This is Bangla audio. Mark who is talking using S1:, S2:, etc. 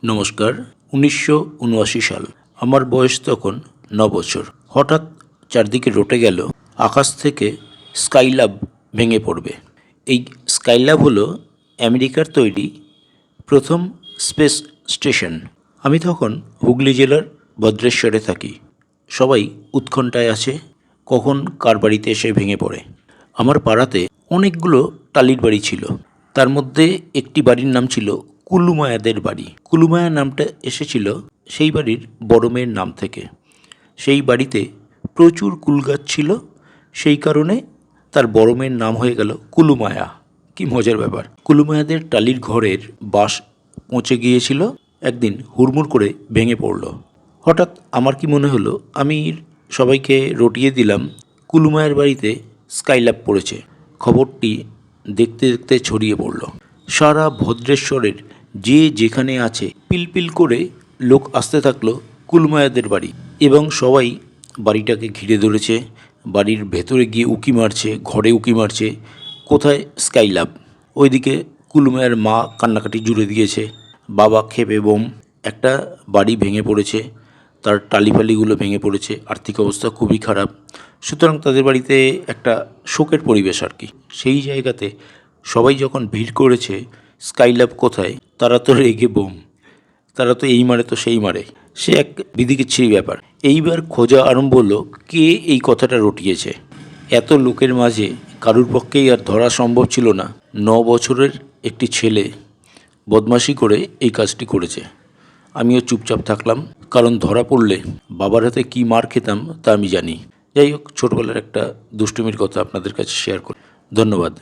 S1: নমস্কার। ১৯৭৯ সাল। আমার বয়স তখন ৯ বছর। হঠাৎ চারদিকে রটে গেল আকাশ থেকে স্কাইল্যাব ভেঙে পড়বে। এই স্কাইল্যাব হলো আমেরিকার তৈরি প্রথম স্পেস স্টেশন। আমি তখন হুগলি জেলার ভদ্রেশ্বরে থাকি। সবাই উৎকণ্ঠায় আছে কখন কার বাড়িতে এসে ভেঙে পড়ে। আমার পাড়াতে অনেকগুলো টালির বাড়ি ছিল। তার মধ্যে একটি বাড়ির নাম ছিল কুলুমায়াদের বাড়ি। কুলুমায়া নামটা এসেছিল সেই বাড়ির বড় মেয়ের নাম থেকে। সেই বাড়িতে প্রচুর কুল গাছ ছিল, সেই কারণে তার বড় মেয়ের নাম হয়ে গেল কুলুমায়া। কি মজার ব্যাপার! কুলুমায়াদের টালির ঘরের বাঁশ পচে গিয়েছিল, একদিন হুড়মুড় করে ভেঙে পড়ল। হঠাৎ আমার কি মনে হলো, আমি সবাইকে রটিয়ে দিলাম কুলুমায়ের বাড়িতে স্কাইল্যাব পড়েছে। খবরটি দেখতে দেখতে ছড়িয়ে পড়ল। সারা ভদ্রেশ্বরের যে যেখানে আছে পিলপিল করে লোক আসতে থাকলো কুলুমায়াদের বাড়ি, এবং সবাই বাড়িটাকে ঘিরে ধরেছে। বাড়ির ভেতরে গিয়ে উকি মারছে, ঘরে উকি মারছে, কোথায় স্কাইল্যাব। ওইদিকে কুলুমায়ার মা কান্নাকাটি জুড়ে দিয়েছে, বাবা খেপে বোম। একটা বাড়ি ভেঙে পড়েছে, তার টালিফালিগুলো ভেঙে পড়েছে, আর্থিক অবস্থা খুবই খারাপ। সুতরাং তাদের বাড়িতে একটা শোকের পরিবেশ আর কি। সেই জায়গাতে সবাই যখন ভিড় করেছে স্কাইল্যাব কোথায়, তারা তো রেগে বোম। তারা তো এই মারে তো সেই মারে, সে এক বিধিকিচ্ছিরি ব্যাপার। এইবার খোঁজা আরম্ভ হলো কে এই কথাটা রটিয়েছে। এত লোকের মাঝে কারুর পক্ষেই আর ধরা সম্ভব ছিল না ৯ বছরের একটি ছেলে বদমাশি করে এই কাজটি করেছে। আমিও চুপচাপ থাকলাম, কারণ ধরা পড়লে বাবার হাতে কী মার খেতাম তা আমি জানি। যাই হোক, ছোটবেলার একটা দুষ্টুমির কথা আপনাদের কাছে শেয়ার করি। ধন্যবাদ।